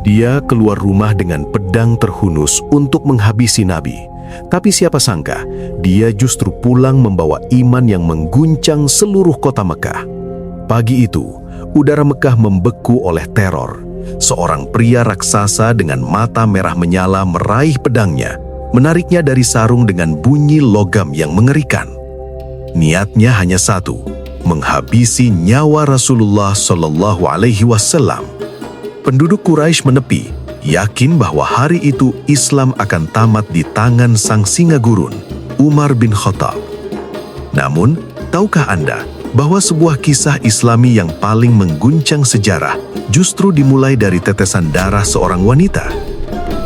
Dia keluar rumah dengan pedang terhunus untuk menghabisi Nabi. Tapi siapa sangka, dia justru pulang membawa iman yang mengguncang seluruh kota Mekah. Pagi itu, udara Mekah membeku oleh teror. Seorang pria raksasa dengan mata merah menyala meraih pedangnya, menariknya dari sarung dengan bunyi logam yang mengerikan. Niatnya hanya satu, menghabisi nyawa Rasulullah SAW. Penduduk Quraisy menepi, yakin bahwa hari itu Islam akan tamat di tangan sang singa gurun, Umar bin Khattab. Namun, tahukah Anda bahwa sebuah kisah Islami yang paling mengguncang sejarah justru dimulai dari tetesan darah seorang wanita?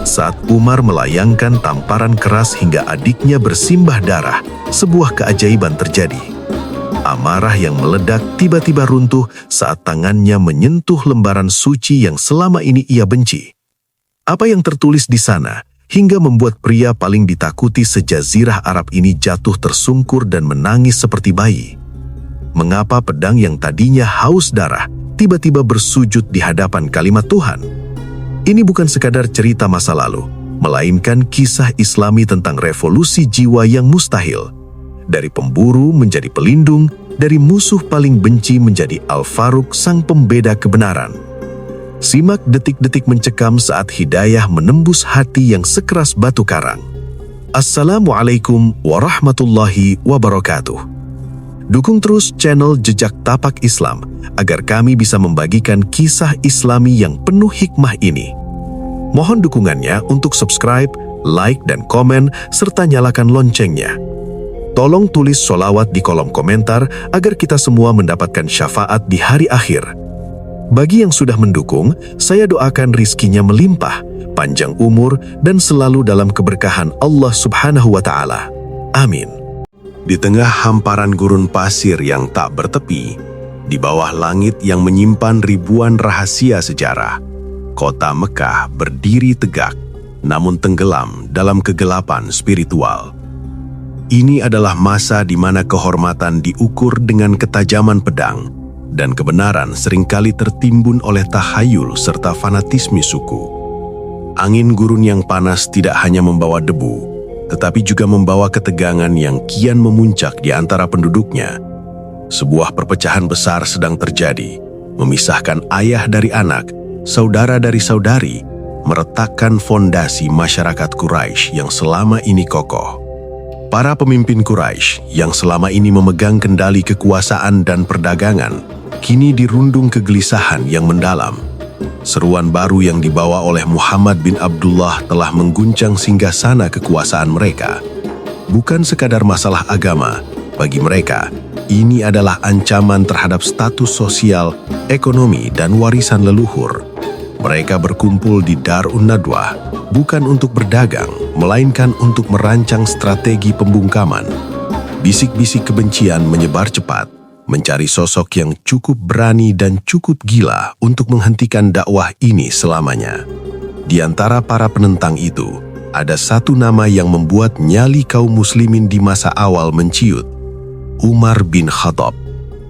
Saat Umar melayangkan tamparan keras hingga adiknya bersimbah darah, sebuah keajaiban terjadi. Amarah yang meledak tiba-tiba runtuh saat tangannya menyentuh lembaran suci yang selama ini ia benci. Apa yang tertulis di sana hingga membuat pria paling ditakuti sejazirah Arab ini jatuh tersungkur dan menangis seperti bayi? Mengapa pedang yang tadinya haus darah tiba-tiba bersujud di hadapan kalimat Tuhan? Ini bukan sekadar cerita masa lalu, melainkan kisah Islami tentang revolusi jiwa yang mustahil. Dari pemburu menjadi pelindung, dari musuh paling benci menjadi Al-Faruq sang pembeda kebenaran. Simak detik-detik mencekam saat hidayah menembus hati yang sekeras batu karang. Assalamualaikum warahmatullahi wabarakatuh. Dukung terus channel Jejak Tapak Islam agar kami bisa membagikan kisah Islami yang penuh hikmah ini. Mohon dukungannya untuk subscribe, like, dan komen, serta nyalakan loncengnya. Tolong tulis sholawat di kolom komentar agar kita semua mendapatkan syafaat di hari akhir. Bagi yang sudah mendukung, saya doakan rizkinya melimpah, panjang umur, dan selalu dalam keberkahan Allah Subhanahu wa Ta'ala. Amin. Di tengah hamparan gurun pasir yang tak bertepi, di bawah langit yang menyimpan ribuan rahasia sejarah, kota Mekah berdiri tegak, namun tenggelam dalam kegelapan spiritual. Ini adalah masa di mana kehormatan diukur dengan ketajaman pedang, dan kebenaran seringkali tertimbun oleh tahayul serta fanatisme suku. Angin gurun yang panas tidak hanya membawa debu, tetapi juga membawa ketegangan yang kian memuncak di antara penduduknya. Sebuah perpecahan besar sedang terjadi, memisahkan ayah dari anak, saudara dari saudari, meretakkan fondasi masyarakat Quraisy yang selama ini kokoh. Para pemimpin Quraisy yang selama ini memegang kendali kekuasaan dan perdagangan, kini dirundung kegelisahan yang mendalam. Seruan baru yang dibawa oleh Muhammad bin Abdullah telah mengguncang singgasana kekuasaan mereka. Bukan sekadar masalah agama, bagi mereka, ini adalah ancaman terhadap status sosial, ekonomi, dan warisan leluhur. Mereka berkumpul di Darun Nadwah, bukan untuk berdagang, melainkan untuk merancang strategi pembungkaman. Bisik-bisik kebencian menyebar cepat, mencari sosok yang cukup berani dan cukup gila untuk menghentikan dakwah ini selamanya. Di antara para penentang itu, ada satu nama yang membuat nyali kaum muslimin di masa awal menciut. Umar bin Khattab,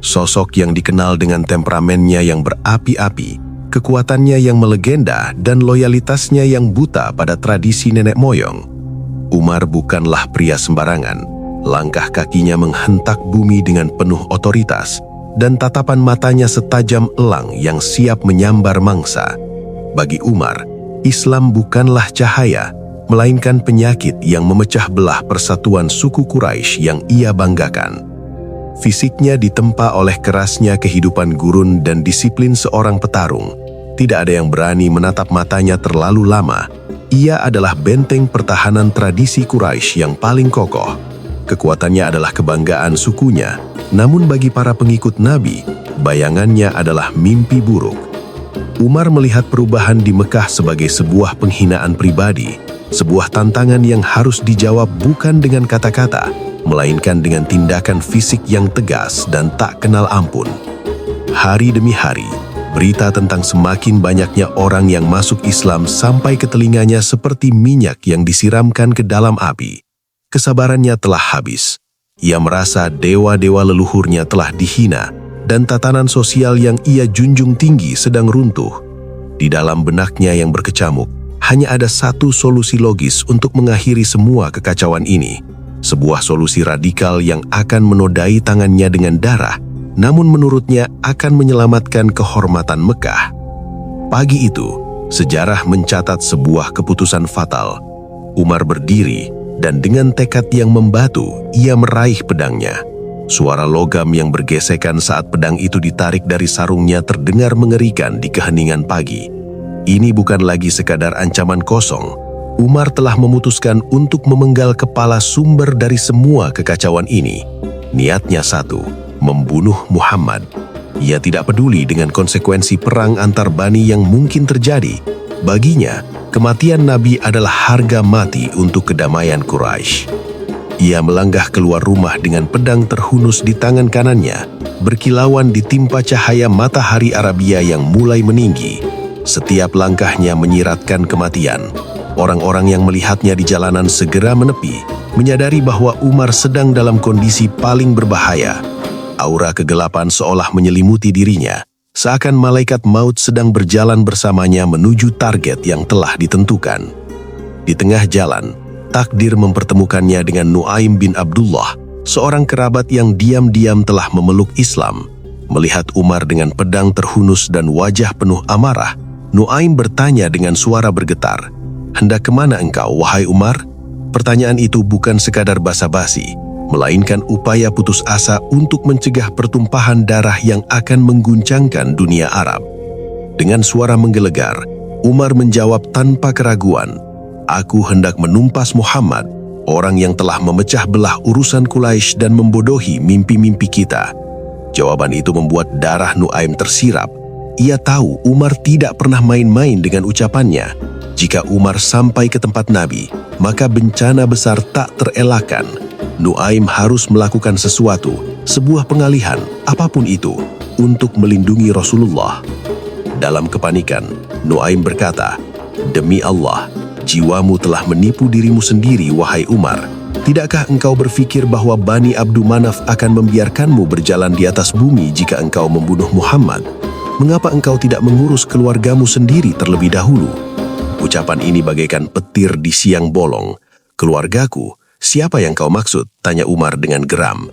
sosok yang dikenal dengan temperamennya yang berapi-api, kekuatannya yang melegenda, dan loyalitasnya yang buta pada tradisi nenek moyang. Umar bukanlah pria sembarangan. Langkah kakinya menghentak bumi dengan penuh otoritas, dan tatapan matanya setajam elang yang siap menyambar mangsa. Bagi Umar, Islam bukanlah cahaya, melainkan penyakit yang memecah belah persatuan suku Quraisy yang ia banggakan. Fisiknya ditempa oleh kerasnya kehidupan gurun dan disiplin seorang petarung. Tidak ada yang berani menatap matanya terlalu lama. Ia adalah benteng pertahanan tradisi Quraisy yang paling kokoh. Kekuatannya adalah kebanggaan sukunya, namun bagi para pengikut Nabi, bayangannya adalah mimpi buruk. Umar melihat perubahan di Mekah sebagai sebuah penghinaan pribadi, sebuah tantangan yang harus dijawab bukan dengan kata-kata, melainkan dengan tindakan fisik yang tegas dan tak kenal ampun. Hari demi hari, berita tentang semakin banyaknya orang yang masuk Islam sampai ke telinganya seperti minyak yang disiramkan ke dalam api. Kesabarannya telah habis. Ia merasa dewa-dewa leluhurnya telah dihina, dan tatanan sosial yang ia junjung tinggi sedang runtuh. Di dalam benaknya yang berkecamuk, hanya ada satu solusi logis untuk mengakhiri semua kekacauan ini. Sebuah solusi radikal yang akan menodai tangannya dengan darah, namun menurutnya akan menyelamatkan kehormatan Mekah. Pagi itu, sejarah mencatat sebuah keputusan fatal. Umar berdiri, dan dengan tekad yang membatu, ia meraih pedangnya. Suara logam yang bergesekan saat pedang itu ditarik dari sarungnya terdengar mengerikan di keheningan pagi. Ini bukan lagi sekadar ancaman kosong. Umar telah memutuskan untuk memenggal kepala sumber dari semua kekacauan ini. Niatnya satu, membunuh Muhammad. Ia tidak peduli dengan konsekuensi perang antar bani yang mungkin terjadi. Baginya, kematian Nabi adalah harga mati untuk kedamaian Quraisy. Ia melanggah keluar rumah dengan pedang terhunus di tangan kanannya, berkilauan ditimpa cahaya matahari Arabia yang mulai meninggi. Setiap langkahnya menyiratkan kematian. Orang-orang yang melihatnya di jalanan segera menepi, menyadari bahwa Umar sedang dalam kondisi paling berbahaya. Aura kegelapan seolah menyelimuti dirinya, seakan malaikat maut sedang berjalan bersamanya menuju target yang telah ditentukan. Di tengah jalan, takdir mempertemukannya dengan Nuaim bin Abdullah, seorang kerabat yang diam-diam telah memeluk Islam. Melihat Umar dengan pedang terhunus dan wajah penuh amarah, Nuaim bertanya dengan suara bergetar, "Hendak kemana engkau, wahai Umar?" Pertanyaan itu bukan sekadar basa-basi, melainkan upaya putus asa untuk mencegah pertumpahan darah yang akan mengguncangkan dunia Arab. Dengan suara menggelegar, Umar menjawab tanpa keraguan, "Aku hendak menumpas Muhammad, orang yang telah memecah belah urusan Quraisy dan membodohi mimpi-mimpi kita." Jawaban itu membuat darah Nuaim tersirap. Ia tahu Umar tidak pernah main-main dengan ucapannya. Jika Umar sampai ke tempat Nabi, maka bencana besar tak terelakkan. Nuaim harus melakukan sesuatu, sebuah pengalihan, apapun itu, untuk melindungi Rasulullah. Dalam kepanikan, Nuaim berkata, "Demi Allah, jiwamu telah menipu dirimu sendiri, wahai Umar. Tidakkah engkau berpikir bahwa Bani Abdu Manaf akan membiarkanmu berjalan di atas bumi jika engkau membunuh Muhammad? Mengapa engkau tidak mengurus keluargamu sendiri terlebih dahulu?" Ucapan ini bagaikan petir di siang bolong. "Keluargaku, siapa yang kau maksud?" tanya Umar dengan geram.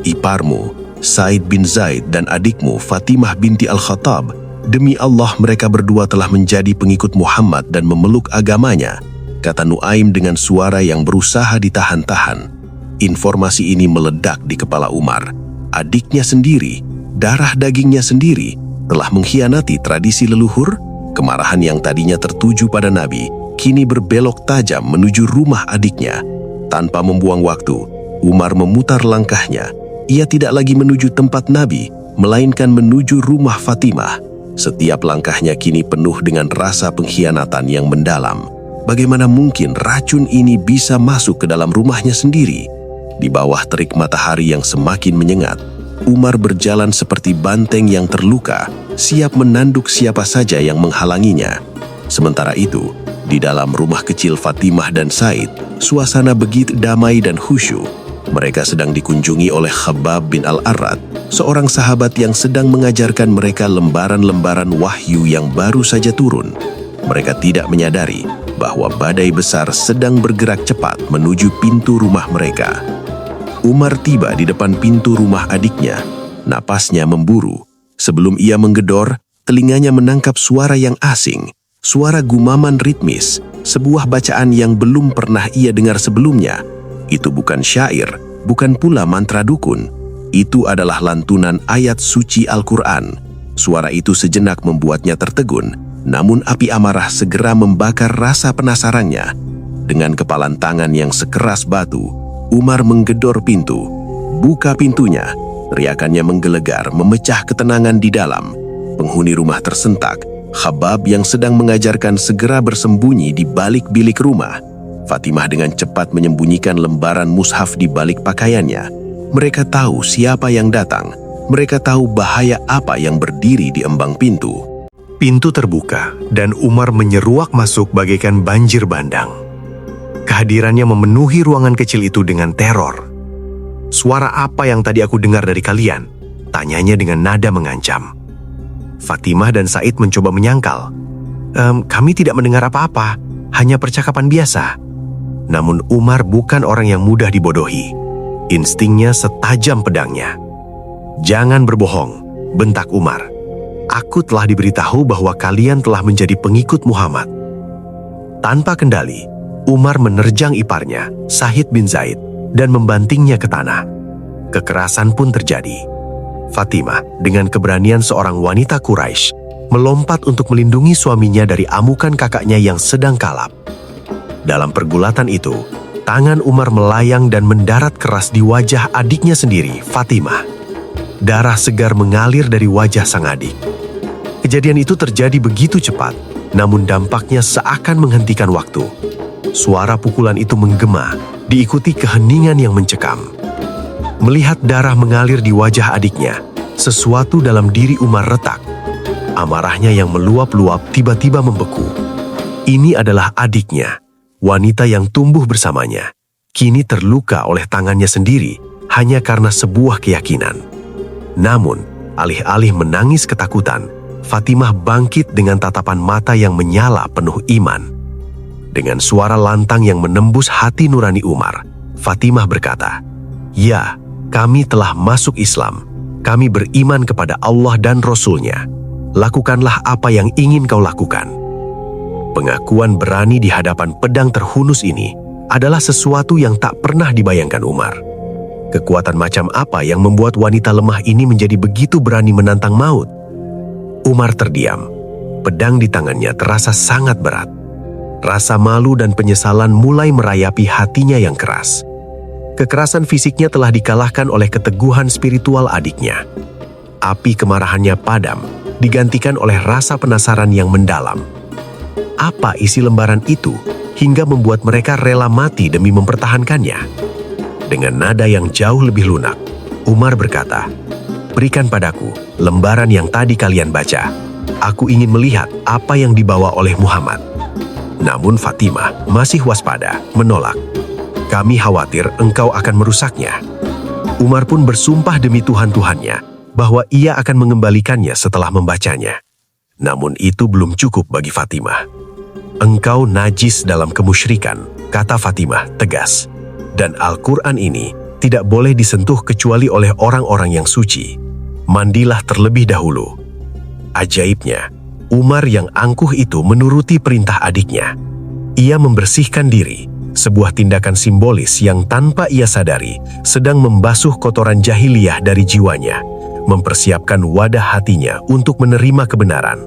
"Iparmu, Said bin Zaid, dan adikmu Fatimah binti Al-Khattab. Demi Allah, mereka berdua telah menjadi pengikut Muhammad dan memeluk agamanya," kata Nuaim dengan suara yang berusaha ditahan-tahan. Informasi ini meledak di kepala Umar. Adiknya sendiri, darah dagingnya sendiri, telah mengkhianati tradisi leluhur. Kemarahan yang tadinya tertuju pada Nabi, kini berbelok tajam menuju rumah adiknya. Tanpa membuang waktu, Umar memutar langkahnya. Ia tidak lagi menuju tempat Nabi, melainkan menuju rumah Fatimah. Setiap langkahnya kini penuh dengan rasa pengkhianatan yang mendalam. Bagaimana mungkin racun ini bisa masuk ke dalam rumahnya sendiri? Di bawah terik matahari yang semakin menyengat, Umar berjalan seperti banteng yang terluka, siap menanduk siapa saja yang menghalanginya. Sementara itu, di dalam rumah kecil Fatimah dan Said, suasana begitu damai dan khusyuk. Mereka sedang dikunjungi oleh Khabbab bin Al-Arad, seorang sahabat yang sedang mengajarkan mereka lembaran-lembaran wahyu yang baru saja turun. Mereka tidak menyadari bahwa badai besar sedang bergerak cepat menuju pintu rumah mereka. Umar tiba di depan pintu rumah adiknya. Napasnya memburu. Sebelum ia menggedor, telinganya menangkap suara yang asing, suara gumaman ritmis, sebuah bacaan yang belum pernah ia dengar sebelumnya. Itu bukan syair, bukan pula mantra dukun. Itu adalah lantunan ayat suci Al-Quran. Suara itu sejenak membuatnya tertegun, namun api amarah segera membakar rasa penasarannya. Dengan kepalan tangan yang sekeras batu, Umar menggedor pintu. Buka pintunya. Teriakannya menggelegar, memecah ketenangan di dalam. Penghuni rumah tersentak. Khabbab yang sedang mengajarkan segera bersembunyi di balik bilik rumah. Fatimah dengan cepat menyembunyikan lembaran mushaf di balik pakaiannya. Mereka tahu siapa yang datang. Mereka tahu bahaya apa yang berdiri di embang pintu. Pintu terbuka dan Umar menyeruak masuk bagaikan banjir bandang. Kehadirannya memenuhi ruangan kecil itu dengan teror. "Suara apa yang tadi aku dengar dari kalian?" tanyanya dengan nada mengancam. Fatimah dan Said mencoba menyangkal. Kami tidak mendengar apa-apa, hanya percakapan biasa." Namun Umar bukan orang yang mudah dibodohi. Instingnya setajam pedangnya. "Jangan berbohong," bentak Umar. "Aku telah diberitahu bahwa kalian telah menjadi pengikut Muhammad." Tanpa kendali, Umar menerjang iparnya, Sa'id bin Zaid, dan membantingnya ke tanah. Kekerasan pun terjadi. Fatimah, dengan keberanian seorang wanita Quraisy, melompat untuk melindungi suaminya dari amukan kakaknya yang sedang kalap. Dalam pergulatan itu, tangan Umar melayang dan mendarat keras di wajah adiknya sendiri, Fatimah. Darah segar mengalir dari wajah sang adik. Kejadian itu terjadi begitu cepat, namun dampaknya seakan menghentikan waktu. Suara pukulan itu menggema, diikuti keheningan yang mencekam. Melihat darah mengalir di wajah adiknya, sesuatu dalam diri Umar retak. Amarahnya yang meluap-luap tiba-tiba membeku. Ini adalah adiknya, wanita yang tumbuh bersamanya, kini terluka oleh tangannya sendiri hanya karena sebuah keyakinan. Namun, alih-alih menangis ketakutan, Fatimah bangkit dengan tatapan mata yang menyala penuh iman. Dengan suara lantang yang menembus hati nurani Umar, Fatimah berkata, "Ya, kami telah masuk Islam. Kami beriman kepada Allah dan Rasul-Nya. Lakukanlah apa yang ingin kau lakukan." Pengakuan berani di hadapan pedang terhunus ini adalah sesuatu yang tak pernah dibayangkan Umar. Kekuatan macam apa yang membuat wanita lemah ini menjadi begitu berani menantang maut? Umar terdiam. Pedang di tangannya terasa sangat berat. Rasa malu dan penyesalan mulai merayapi hatinya yang keras. Kekerasan fisiknya telah dikalahkan oleh keteguhan spiritual adiknya. Api kemarahannya padam, digantikan oleh rasa penasaran yang mendalam. Apa isi lembaran itu hingga membuat mereka rela mati demi mempertahankannya? Dengan nada yang jauh lebih lunak, Umar berkata, "Berikan padaku lembaran yang tadi kalian baca. Aku ingin melihat apa yang dibawa oleh Muhammad." Namun Fatimah masih waspada, menolak. "Kami khawatir engkau akan merusaknya." Umar pun bersumpah demi Tuhan-Tuhannya bahwa ia akan mengembalikannya setelah membacanya. Namun itu belum cukup bagi Fatimah. "Engkau najis dalam kemusyrikan," kata Fatimah tegas. "Dan Al-Quran ini tidak boleh disentuh kecuali oleh orang-orang yang suci. Mandilah terlebih dahulu." Ajaibnya, Umar yang angkuh itu menuruti perintah adiknya. Ia membersihkan diri, sebuah tindakan simbolis yang tanpa ia sadari sedang membasuh kotoran jahiliyah dari jiwanya, mempersiapkan wadah hatinya untuk menerima kebenaran.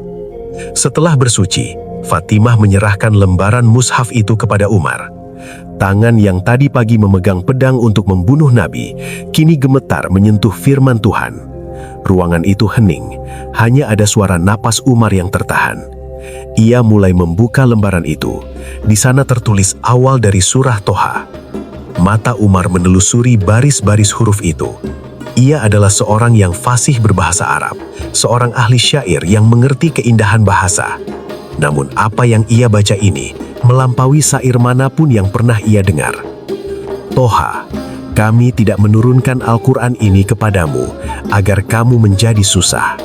Setelah bersuci, Fatimah menyerahkan lembaran mushaf itu kepada Umar. Tangan yang tadi pagi memegang pedang untuk membunuh Nabi, kini gemetar menyentuh firman Tuhan. Ruangan itu hening, hanya ada suara napas Umar yang tertahan. Ia mulai membuka lembaran itu. Di sana tertulis awal dari surah Toha. Mata Umar menelusuri baris-baris huruf itu. Ia adalah seorang yang fasih berbahasa Arab, seorang ahli syair yang mengerti keindahan bahasa. Namun apa yang ia baca ini melampaui syair manapun yang pernah ia dengar. "Toha, kami tidak menurunkan Al-Quran ini kepadamu agar kamu menjadi susah."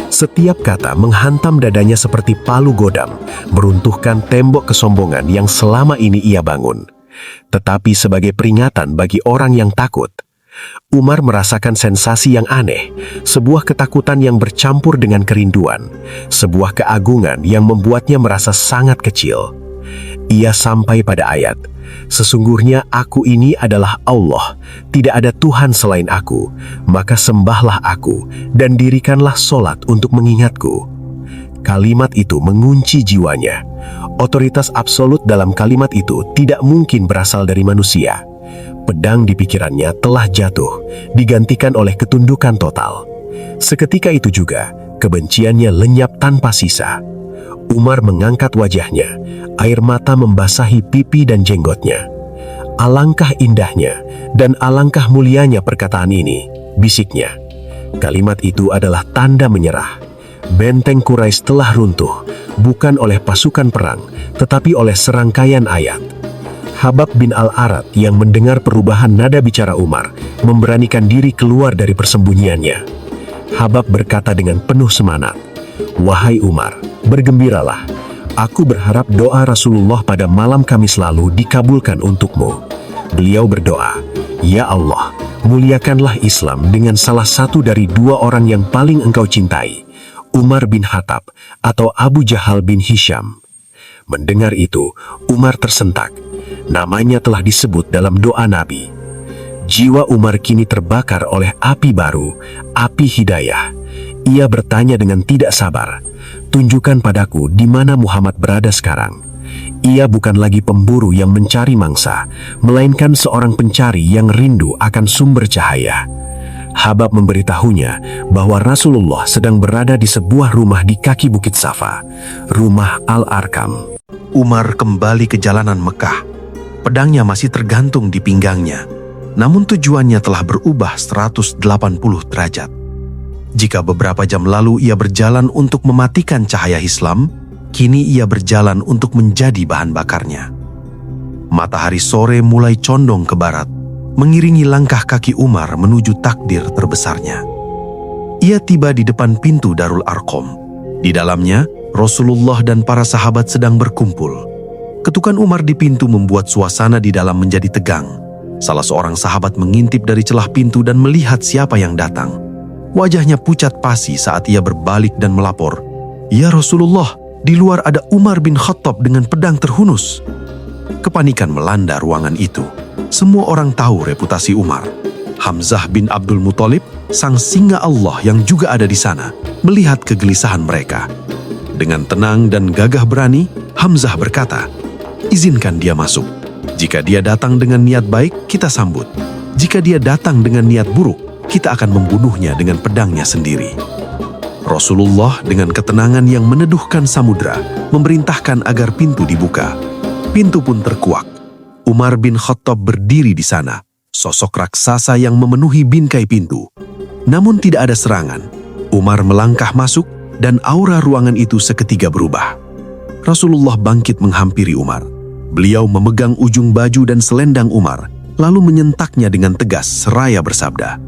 Setiap kata menghantam dadanya seperti palu godam, meruntuhkan tembok kesombongan yang selama ini ia bangun. Tetapi sebagai peringatan bagi orang yang takut, Umar merasakan sensasi yang aneh, sebuah ketakutan yang bercampur dengan kerinduan, sebuah keagungan yang membuatnya merasa sangat kecil. Ia sampai pada ayat, "Sesungguhnya aku ini adalah Allah, tidak ada Tuhan selain aku, maka sembahlah aku dan dirikanlah solat untuk mengingatku." Kalimat itu mengunci jiwanya. Otoritas absolut dalam kalimat itu tidak mungkin berasal dari manusia. Pedang di pikirannya telah jatuh, digantikan oleh ketundukan total. Seketika itu juga, kebenciannya lenyap tanpa sisa. Umar mengangkat wajahnya, air mata membasahi pipi dan jenggotnya. "Alangkah indahnya dan alangkah mulianya perkataan ini," bisiknya. Kalimat itu adalah tanda menyerah. Benteng Quraisy telah runtuh, bukan oleh pasukan perang, tetapi oleh serangkaian ayat. Habab bin Al-Arat yang mendengar perubahan nada bicara Umar, memberanikan diri keluar dari persembunyiannya. Habab berkata dengan penuh semangat, "Wahai Umar, bergembiralah, Aku berharap doa Rasulullah pada malam Kamis lalu dikabulkan untukmu. Beliau berdoa, "Ya Allah, muliakanlah Islam dengan salah satu dari dua orang yang paling engkau cintai, Umar bin Khattab atau Abu Jahal bin Hisham." Mendengar itu, Umar tersentak. Namanya telah disebut dalam doa Nabi. Jiwa Umar kini terbakar oleh api baru, api hidayah. Ia bertanya dengan tidak sabar, "Tunjukkan padaku di mana Muhammad berada sekarang." Ia bukan lagi pemburu yang mencari mangsa, melainkan seorang pencari yang rindu akan sumber cahaya. Habab memberitahunya bahwa Rasulullah sedang berada di sebuah rumah di kaki Bukit Safa, rumah Al-Arkam. Umar kembali ke jalanan Mekah. Pedangnya masih tergantung di pinggangnya, namun tujuannya telah berubah 180 derajat. Jika beberapa jam lalu ia berjalan untuk mematikan cahaya Islam, kini ia berjalan untuk menjadi bahan bakarnya. Matahari sore mulai condong ke barat, mengiringi langkah kaki Umar menuju takdir terbesarnya. Ia tiba di depan pintu Darul Arqam. Di dalamnya, Rasulullah dan para sahabat sedang berkumpul. Ketukan Umar di pintu membuat suasana di dalam menjadi tegang. Salah seorang sahabat mengintip dari celah pintu dan melihat siapa yang datang. Wajahnya pucat pasi saat ia berbalik dan melapor, "Ya Rasulullah, di luar ada Umar bin Khattab dengan pedang terhunus." Kepanikan melanda ruangan itu. Semua orang tahu reputasi Umar. Hamzah bin Abdul Muthalib, sang singa Allah yang juga ada di sana, melihat kegelisahan mereka. Dengan tenang dan gagah berani, Hamzah berkata, "Izinkan dia masuk. Jika dia datang dengan niat baik, kita sambut. Jika dia datang dengan niat buruk, kita akan membunuhnya dengan pedangnya sendiri." Rasulullah dengan ketenangan yang meneduhkan samudra memerintahkan agar pintu dibuka. Pintu pun terkuak. Umar bin Khattab berdiri di sana, sosok raksasa yang memenuhi bingkai pintu. Namun tidak ada serangan. Umar melangkah masuk dan aura ruangan itu seketika berubah. Rasulullah bangkit menghampiri Umar. Beliau memegang ujung baju dan selendang Umar, lalu menyentaknya dengan tegas seraya bersabda,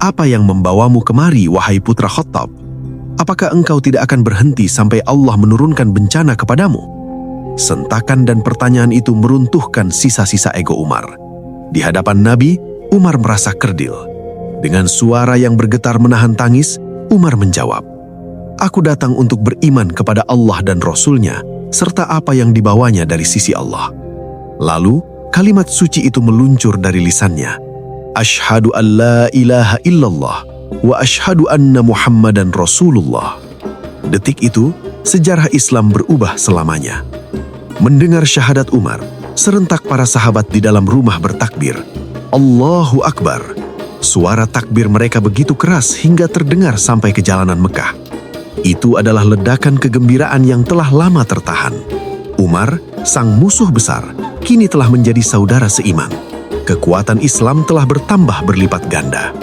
"Apa yang membawamu kemari, wahai putra Khattab? Apakah engkau tidak akan berhenti sampai Allah menurunkan bencana kepadamu?" Sentakan dan pertanyaan itu meruntuhkan sisa-sisa ego Umar. Di hadapan Nabi, Umar merasa kerdil. Dengan suara yang bergetar menahan tangis, Umar menjawab, "Aku datang untuk beriman kepada Allah dan Rasul-Nya, serta apa yang dibawanya dari sisi Allah." Lalu, kalimat suci itu meluncur dari lisannya. "Asyhadu an la ilaha illallah wa asyhadu anna Muhammadan Rasulullah." Detik itu, sejarah Islam berubah selamanya. Mendengar syahadat Umar, serentak para sahabat di dalam rumah bertakbir, "Allahu Akbar." Suara takbir mereka begitu keras hingga terdengar sampai ke jalanan Mekah. Itu adalah ledakan kegembiraan yang telah lama tertahan. Umar, sang musuh besar, kini telah menjadi saudara seiman. Kekuatan Islam telah bertambah berlipat ganda.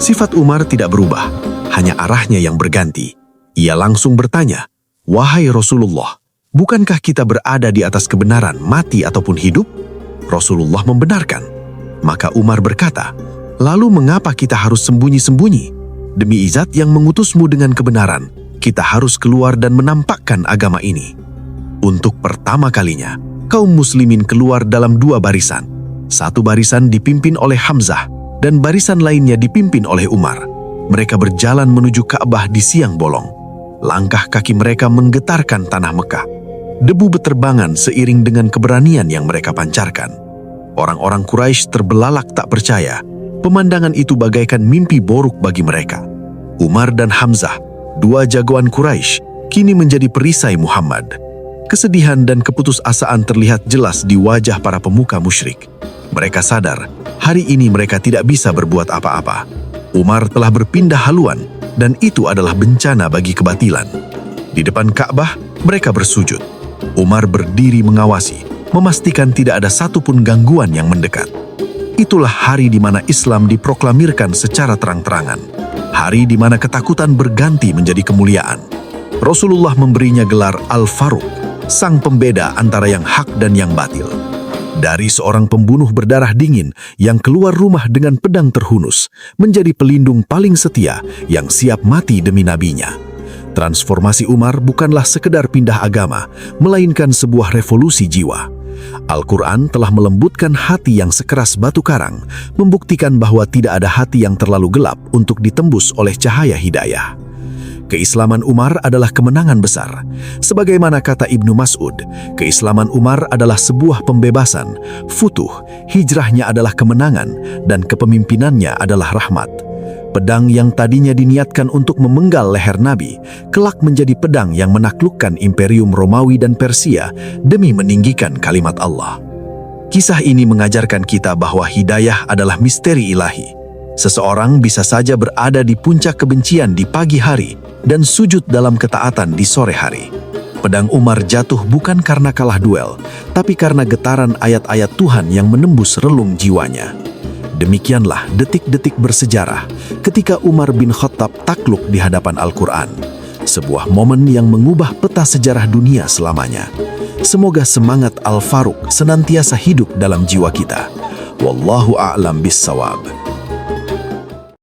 Sifat Umar tidak berubah, hanya arahnya yang berganti. Ia langsung bertanya, "Wahai Rasulullah, bukankah kita berada di atas kebenaran, mati ataupun hidup?" Rasulullah membenarkan. Maka Umar berkata, "Lalu mengapa kita harus sembunyi-sembunyi? Demi Izat yang mengutusmu dengan kebenaran, kita harus keluar dan menampakkan agama ini." Untuk pertama kalinya, kaum muslimin keluar dalam dua barisan. Satu barisan dipimpin oleh Hamzah dan barisan lainnya dipimpin oleh Umar. Mereka berjalan menuju Ka'bah di siang bolong. Langkah kaki mereka menggetarkan tanah Mekah. Debu beterbangan seiring dengan keberanian yang mereka pancarkan. Orang-orang Quraisy terbelalak tak percaya. Pemandangan itu bagaikan mimpi buruk bagi mereka. Umar dan Hamzah, dua jagoan Quraisy, kini menjadi perisai Muhammad. Kesedihan dan keputusasaan terlihat jelas di wajah para pemuka musyrik. Mereka sadar, hari ini mereka tidak bisa berbuat apa-apa. Umar telah berpindah haluan, dan itu adalah bencana bagi kebatilan. Di depan Ka'bah, mereka bersujud. Umar berdiri mengawasi, memastikan tidak ada satupun gangguan yang mendekat. Itulah hari di mana Islam diproklamirkan secara terang-terangan. Hari di mana ketakutan berganti menjadi kemuliaan. Rasulullah memberinya gelar Al-Faruq, sang pembeda antara yang hak dan yang batil. Dari seorang pembunuh berdarah dingin yang keluar rumah dengan pedang terhunus, menjadi pelindung paling setia yang siap mati demi nabinya. Transformasi Umar bukanlah sekedar pindah agama, melainkan sebuah revolusi jiwa. Al-Quran telah melembutkan hati yang sekeras batu karang, membuktikan bahwa tidak ada hati yang terlalu gelap untuk ditembus oleh cahaya hidayah. Keislaman Umar adalah kemenangan besar. Sebagaimana kata Ibnu Mas'ud, keislaman Umar adalah sebuah pembebasan, futuh, hijrahnya adalah kemenangan, dan kepemimpinannya adalah rahmat. Pedang yang tadinya diniatkan untuk memenggal leher Nabi, kelak menjadi pedang yang menaklukkan Imperium Romawi dan Persia demi meninggikan kalimat Allah. Kisah ini mengajarkan kita bahwa hidayah adalah misteri ilahi. Seseorang bisa saja berada di puncak kebencian di pagi hari dan sujud dalam ketaatan di sore hari. Pedang Umar jatuh bukan karena kalah duel, tapi karena getaran ayat-ayat Tuhan yang menembus relung jiwanya. Demikianlah detik-detik bersejarah ketika Umar bin Khattab takluk di hadapan Al-Quran. Sebuah momen yang mengubah peta sejarah dunia selamanya. Semoga semangat Al-Faruq senantiasa hidup dalam jiwa kita. Wallahu a'lam bissawab.